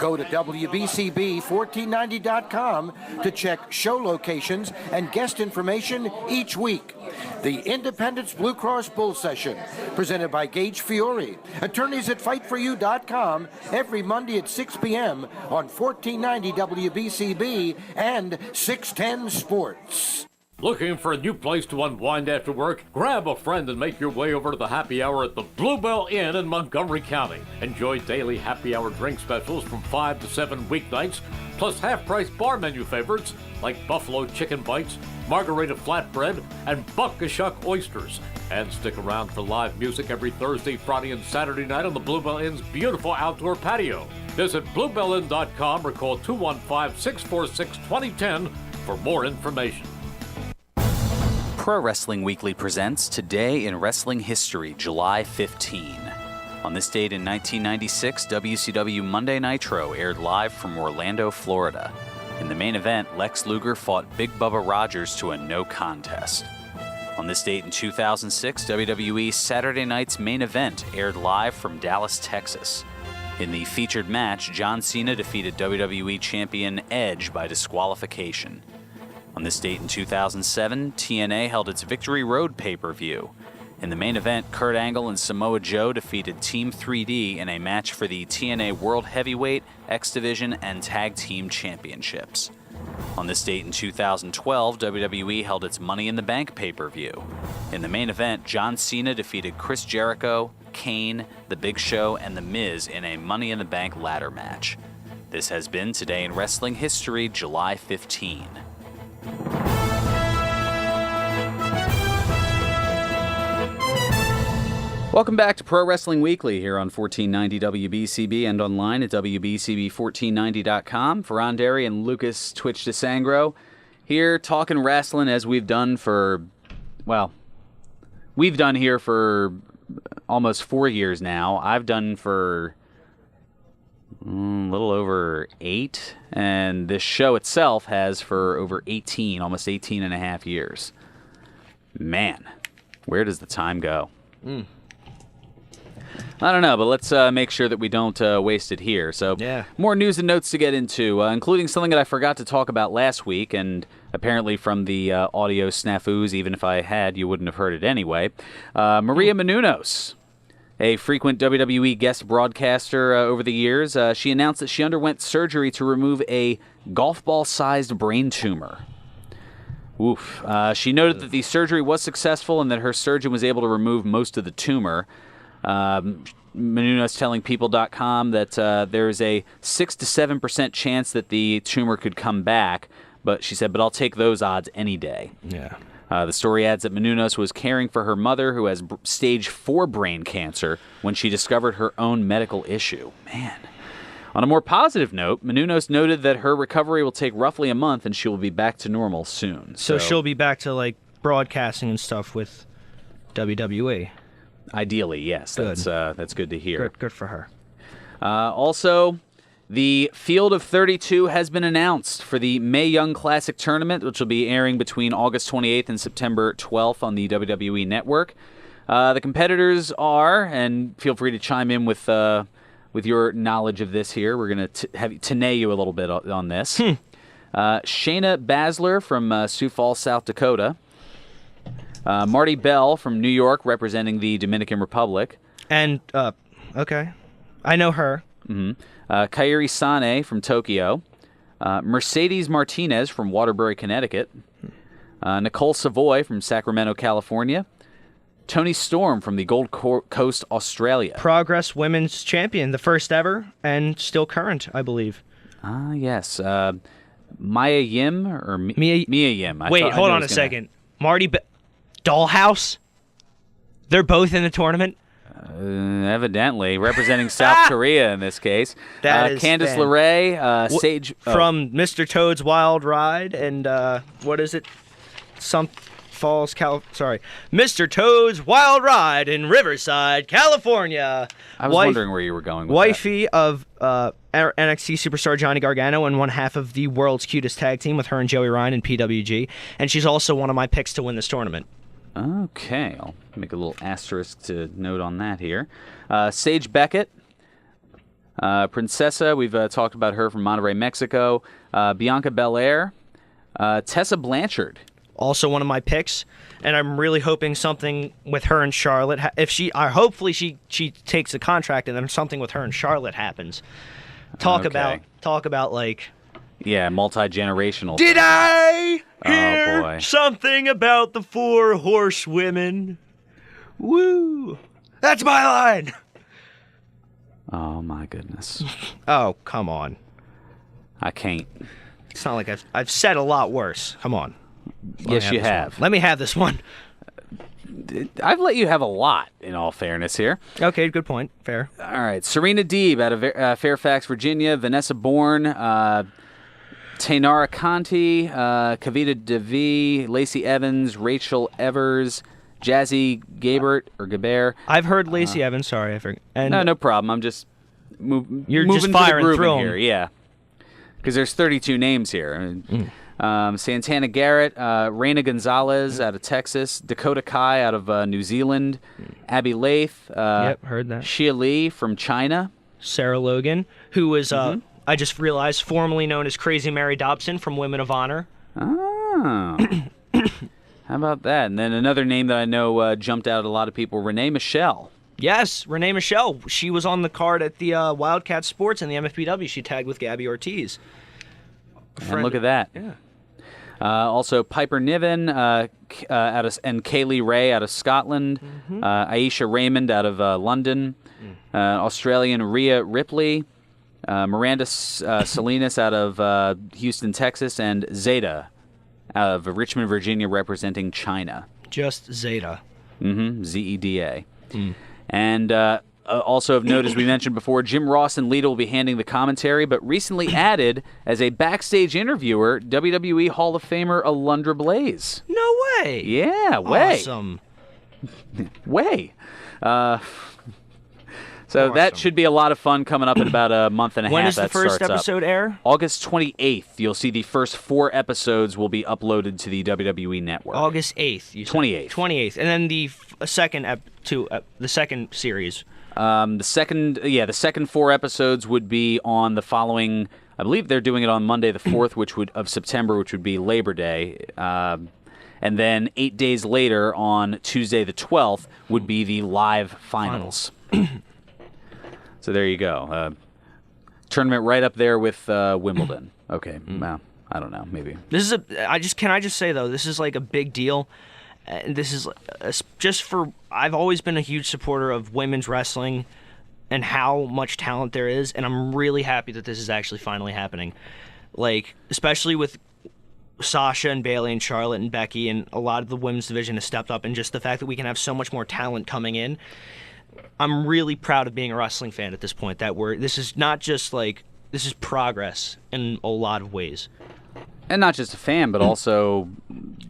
Go to WBCB1490.com to check show locations and guest information each week. The Independence Blue Cross Bull Session, presented by Gage Fiore, attorneys at fightforyou.com, every Monday at 6 p.m. on 1490 WBCB and 610 Sports. Looking for a new place to unwind after work? Grab a friend and make your way over to the happy hour at the Bluebell Inn in Montgomery County. Enjoy daily happy hour drink specials from 5 to 7 weeknights, plus half-price bar menu favorites like buffalo chicken bites, margarita flatbread, and buck-a-shuck oysters. And stick around for live music every Thursday, Friday, and Saturday night on the Bluebell Inn's beautiful outdoor patio. Visit bluebellinn.com or call 215-646-2010 for more information. Pro Wrestling Weekly presents Today in Wrestling History, July 15. On this date in 1996, WCW Monday Nitro aired live from Orlando, Florida. In the main event, Lex Luger fought Big Bubba Rogers to a no contest. On this date in 2006, WWE Saturday Night's Main Event aired live from Dallas, Texas. In the featured match, John Cena defeated WWE Champion Edge by disqualification. On this date in 2007, TNA held its Victory Road pay-per-view. In the main event, Kurt Angle and Samoa Joe defeated Team 3D in a match for the TNA World Heavyweight, X Division, and Tag Team Championships. On this date in 2012, WWE held its Money in the Bank pay-per-view. In the main event, John Cena defeated Chris Jericho, Kane, The Big Show, and The Miz in a Money in the Bank ladder match. This has been Today in Wrestling History, July 15. Welcome back to Pro Wrestling Weekly here on 1490 WBCB and online at WBCB1490.com. Fearon and Lucas Twitch DeSangro here talking wrestling as we've done for almost 4 years now. I've done for a little over 8, and this show itself has for over 18, almost 18 and a half years. Man, where does the time go? I don't know, but let's make sure that we don't waste it here. So, more news and notes to get into, including something that I forgot to talk about last week, and apparently from the audio snafus, even if I had, you wouldn't have heard it anyway. Maria Menounos, a frequent WWE guest broadcaster over the years, she announced that she underwent surgery to remove a golf ball-sized brain tumor. Oof. She noted that the surgery was successful and that her surgeon was able to remove most of the tumor. Menounos telling People.com that there is a 6 to 7% chance that the tumor could come back, but she said, but I'll take those odds any day. Yeah. The story adds that Menounos was caring for her mother, who has stage 4 brain cancer, when she discovered her own medical issue. Man. On a more positive note, Menounos noted that her recovery will take roughly a month and she will be back to normal soon. So she'll be back to like broadcasting and stuff with WWE. Ideally, yes. Good. That's good to hear. Good for her. Also, the Field of 32 has been announced for the Mae Young Classic tournament, which will be airing between August 28th and September 12th on the WWE Network. The competitors are, and feel free to chime in with your knowledge of this here. We're going to have to nail you a little bit on this. Shayna Baszler from Sioux Falls, South Dakota. Marty Bell from New York, representing the Dominican Republic. And, okay. I know her. Kairi Sane from Tokyo. Mercedes Martinez from Waterbury, Connecticut. Nicole Savoy from Sacramento, California. Tony Storm from the Gold Coast, Australia. Progress Women's Champion, the first ever, and still current, I believe. Yes. Mia Yim, or Mia Yim. Wait, hold on a second. Marty Dollhouse? They're both in the tournament? Evidently, representing South Korea in this case. That is Candice LeRae, Sage... From Mr. Toad's Wild Ride, and what is it? Mr. Toad's Wild Ride in Riverside, California. I was wondering where you were going with Wifey of NXT superstar Johnny Gargano and one half of the world's cutest tag team with her and Joey Ryan in PWG. And she's also one of my picks to win this tournament. Okay, I'll make a little asterisk to note on that here. Sage Beckett, Princessa, we've talked about her from Monterrey, Mexico. Bianca Belair, Tessa Blanchard. Also one of my picks, and I'm really hoping something with her and Charlotte. Hopefully she takes the contract, and then something with her and Charlotte happens. Talk about like. Yeah, multi-generational. Did I hear boy. something about the 4 horsewomen? Woo! That's my line. Oh my goodness. Oh, come on. I can't. It's not like I've said a lot worse. Come on. Yes, you have. Let me have this one. I've let you have a lot, in all fairness here. Okay, good point. Fair. All right. Serena Deeb out of Fairfax, Virginia. Vanessa Bourne. Tainara Conti. Kavita Devi. Lacey Evans. Rachel Evers. Jazzy Gabert. I've heard Lacey Evans. Sorry, I forgot. No problem. I'm just moving just firing to the through here. Yeah. Because there's 32 names here. Santana Garrett, Reina Gonzalez out of Texas, Dakota Kai out of New Zealand, Abby Lath, yep, heard that. Xia Li from China. Sarah Logan, who was, I just realized, formerly known as Crazy Mary Dobson from Women of Honor. Oh. How about that? And then another name that I know jumped out at a lot of people, Renee Michelle. Yes, Renee Michelle. She was on the card at the Wildcat Sports in the MFPW. She tagged with Gabby Ortiz. And look at that. Yeah. Also, Piper Niven and Kaylee Ray out of Scotland. Aisha Raymond out of London. Australian Rhea Ripley. Miranda Salinas out of Houston, Texas. And Zeta out of Richmond, Virginia, representing China. Just Zeta. Zeda. And also of note, as we mentioned before, Jim Ross and Lita will be handling the commentary, but recently added as a backstage interviewer, WWE Hall of Famer Alundra Blaze. No way. Yeah, way. Awesome. Way. So that should be a lot of fun coming up in about a month and a half. When does the that first starts episode up. air? August 28th. You'll see the first 4 episodes will be uploaded to the WWE Network. August 8th. You said. 28th. 28th. And then the second the second series. The second 4 episodes would be on the following. I believe they're doing it on Monday the 4th, of September, which would be Labor Day. And then 8 days later, on Tuesday the 12th, would be the live finals. So there you go. Tournament right up there with Wimbledon. Okay, well, I don't know, maybe. This is can I just say though, this is like a big deal. And this is I've always been a huge supporter of women's wrestling and how much talent there is, and I'm really happy that this is actually finally happening. Like, especially with Sasha and Bayley and Charlotte and Becky, and a lot of the women's division has stepped up, and just the fact that we can have so much more talent coming in. I'm really proud of being a wrestling fan at this point, this is not just this is progress in a lot of ways. And not just a fan, but also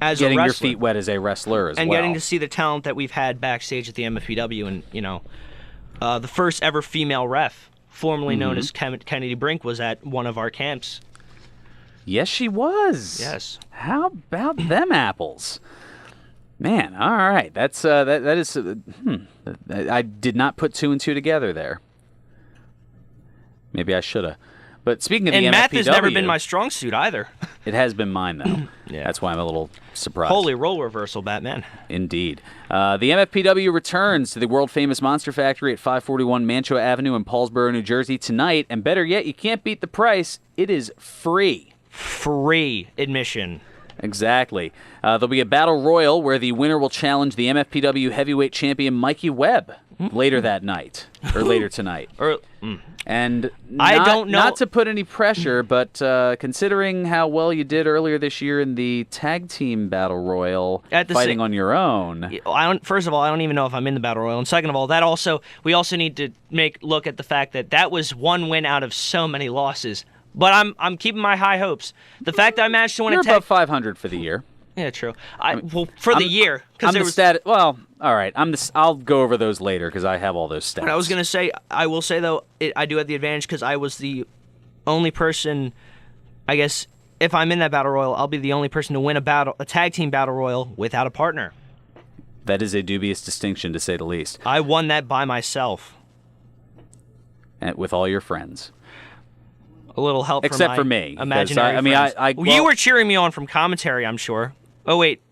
as getting your feet wet as a wrestler as and well. Getting to see the talent that we've had backstage at the MFPW, and the first ever female ref, formerly known as Kennedy Brink, was at one of our camps. Yes, she was. Yes. How about them apples? Man, all right. That's that is. I did not put 2 and 2 together there. Maybe I should have. But speaking of the MFPW, math has never been my strong suit either. It has been mine, though. Yeah. That's why I'm a little surprised. Holy role reversal, Batman. Indeed. The MFPW returns to the world-famous Monster Factory at 541 Mantua Avenue in Paulsboro, New Jersey tonight. And better yet, you can't beat the price. It is free. Free admission. Exactly. There'll be a battle royal where the winner will challenge the MFPW heavyweight champion Mikey Webb later that night, or later tonight. And I don't know. Not to put any pressure, but considering how well you did earlier this year in the tag team battle royal, fighting on your own. First of all, I don't even know if I'm in the battle royal, and second of all, we also need to look at the fact that was one win out of so many losses. But I'm keeping my high hopes. The fact that I managed to win You're above 500 for the year. Yeah, true. For the year, because well, all right. I'll go over those later because I have all those stats. But I was gonna say, I will say though, I do have the advantage because I was the only person. I guess if I'm in that battle royal, I'll be the only person to win a tag team battle royal without a partner. That is a dubious distinction, to say the least. I won that by myself, and with all your friends. A little help except for me. Imaginary friends. You were cheering me on from commentary, I'm sure. Oh wait,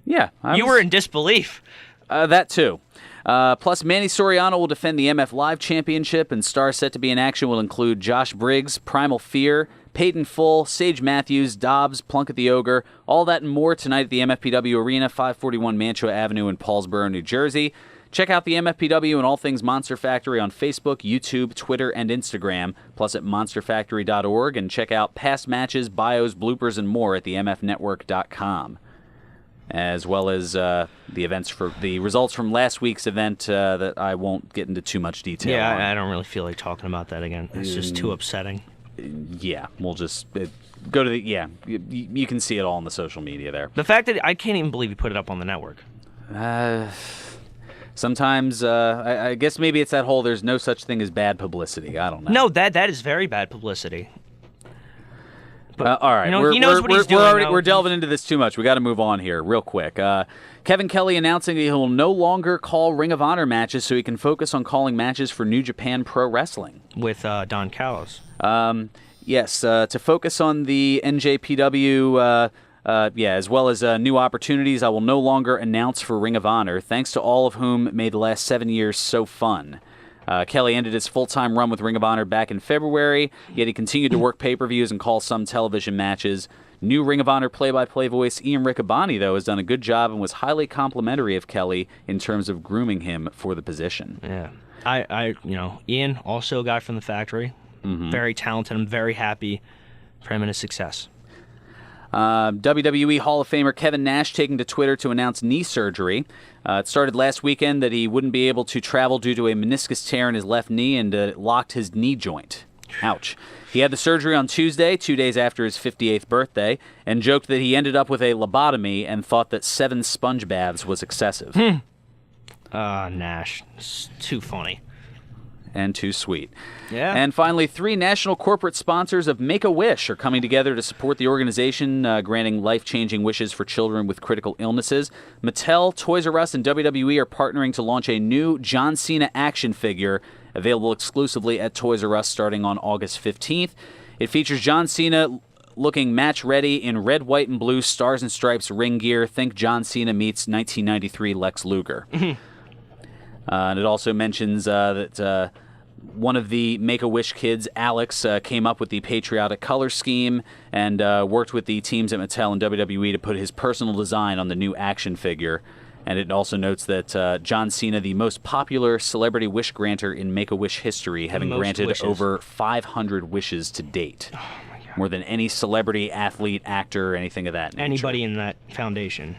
yeah, you were in disbelief. That too. Plus, Manny Soriano will defend the MF Live Championship, and stars set to be in action will include Josh Briggs, Primal Fear, Peyton Full, Sage Matthews, Dobbs, Plunkett the Ogre. All that and more tonight at the MFPW Arena, 541 Mantua Avenue in Paulsboro, New Jersey. Check out the MFPW and all things Monster Factory on Facebook, YouTube, Twitter, and Instagram, plus at monsterfactory.org, and check out past matches, bios, bloopers, and more at the mfnetwork.com, as well as the results from last week's event that I won't get into too much detail on. I don't really feel like talking about that again. It's just too upsetting. Yeah, we'll just go to you can see it all on the social media there. The fact that I can't even believe you put it up on the network. Sometimes, I guess maybe it's that whole there's no such thing as bad publicity. I don't know. No, that is very bad publicity. But, all right, you know, he knows what he's doing. We're delving into this too much. We got to move on here real quick. Kevin Kelly announcing that he will no longer call Ring of Honor matches so he can focus on calling matches for New Japan Pro Wrestling. With Don Callis. Yes, to focus on the NJPW, as well as new opportunities, I will no longer announce for Ring of Honor, thanks to all of whom made the last 7 years so fun. Kelly ended his full-time run with Ring of Honor back in February, yet he continued to work pay-per-views and call some television matches. New Ring of Honor play-by-play voice Ian Riccaboni, though, has done a good job and was highly complimentary of Kelly in terms of grooming him for the position. Yeah. Ian, also a guy from the factory. Very talented. I'm very happy for him and his success. WWE Hall of Famer Kevin Nash taking to Twitter to announce knee surgery. It started last weekend that he wouldn't be able to travel due to a meniscus tear in his left knee and locked his knee joint. Ouch. He had the surgery on Tuesday, 2 days after his 58th birthday, and joked that he ended up with a lobotomy and thought that 7 sponge baths was excessive. Nash. It's too funny. And too sweet. Yeah. And finally, 3 national corporate sponsors of Make-A-Wish are coming together to support the organization, granting life-changing wishes for children with critical illnesses. Mattel, Toys R Us, and WWE are partnering to launch a new John Cena action figure available exclusively at Toys R Us starting on August 15th. It features John Cena looking match-ready in red, white, and blue Stars and Stripes ring gear. Think John Cena meets 1993 Lex Luger. And it also mentions that one of the Make-A-Wish kids, Alex, came up with the patriotic color scheme and worked with the teams at Mattel and WWE to put his personal design on the new action figure. And it also notes that John Cena, the most popular celebrity wish granter in Make-A-Wish history, having granted over 500 wishes to date. Oh, my God. More than any celebrity, athlete, actor, anything of that nature. Anybody in that foundation.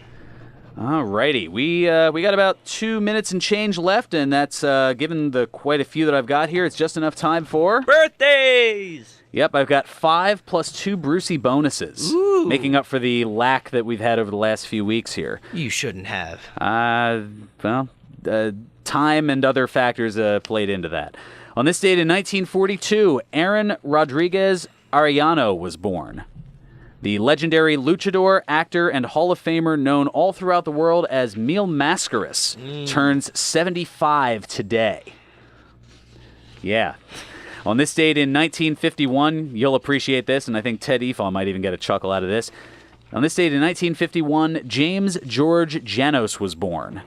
Alrighty, we got about 2 minutes and change left, and that's given the quite a few that I've got here. It's just enough time for birthdays. Yep, I've got 5 plus 2 Brucey bonuses, making up for the lack that we've had over the last few weeks here. You shouldn't have. Time and other factors played into that. On this date in 1942, Aaron Rodriguez Arellano was born. The legendary luchador, actor, and Hall of Famer known all throughout the world as Mil Mascaras turns 75 today. Yeah. On this date in 1951, you'll appreciate this, and I think Ted Efaw might even get a chuckle out of this. On this date in 1951, James George Janos was born.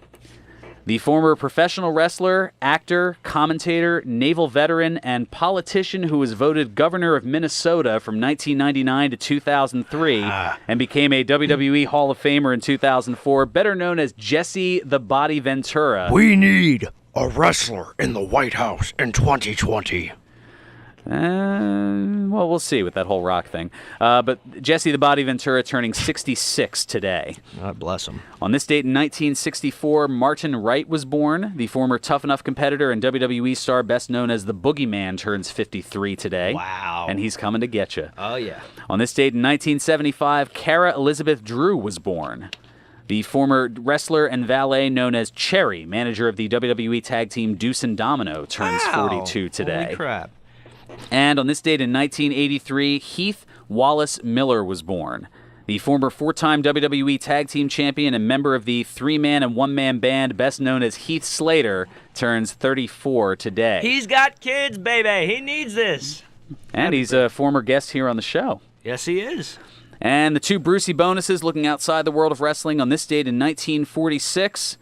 The former professional wrestler, actor, commentator, naval veteran, and politician who was voted governor of Minnesota from 1999 to 2003 and became a WWE Hall of Famer in 2004, better known as Jesse the Body Ventura. We need a wrestler in the White House in 2020. Well, we'll see with that whole rock thing. But Jesse the Body Ventura turning 66 today. God bless him. On this date in 1964, Martin Wright was born. The former Tough Enough competitor and WWE star best known as the Boogeyman turns 53 today. Wow. And he's coming to get you. Oh, yeah. On this date in 1975, Cara Elizabeth Drew was born. The former wrestler and valet known as Cherry, manager of the WWE tag team Deuce and Domino, turns 42 today. Holy crap. And on this date in 1983, Heath Wallace Miller was born. The former 4-time WWE Tag Team Champion and member of the 3-man and 1-man band best known as Heath Slater turns 34 today. He's got kids, baby. He needs this. And he's a former guest here on the show. Yes, he is. And the 2 Brucey bonuses looking outside the world of wrestling on this date in 1946.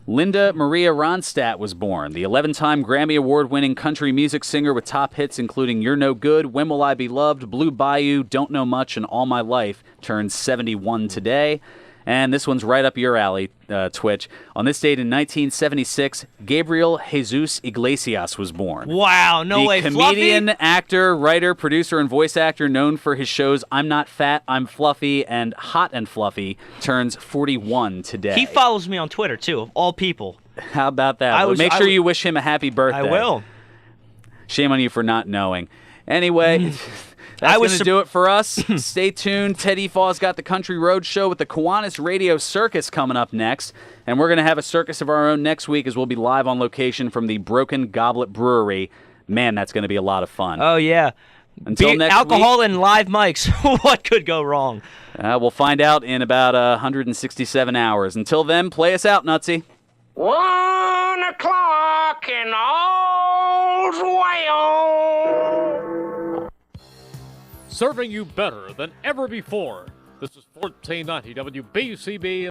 Linda Maria Ronstadt was born. The 11-time Grammy Award-winning country music singer with top hits including You're No Good, When Will I Be Loved, Blue Bayou, Don't Know Much, and All My Life turns 71 today. And this one's right up your alley, Twitch. On this date in 1976, Gabriel Jesus Iglesias was born. Wow, no way. The comedian, Fluffy? actor, writer, producer, and voice actor known for his shows I'm Not Fat, I'm Fluffy, and Hot and Fluffy turns 41 today. He follows me on Twitter, too, of all people. How about that? Make sure you wish him a happy birthday. I will. Shame on you for not knowing. Anyway... That's going to do it for us. Stay tuned. Ted Efaw's got the Country Road Show with the Kiwanis Radio Circus coming up next. And we're going to have a circus of our own next week as we'll be live on location from the Broken Goblet Brewery. Man, that's going to be a lot of fun. Oh, yeah. Until next alcohol week, and live mics. What could go wrong? we'll find out in about 167 hours. Until then, play us out, Nutsy. 1 o'clock and all's well. Serving you better than ever before. This is 1490 WBCB.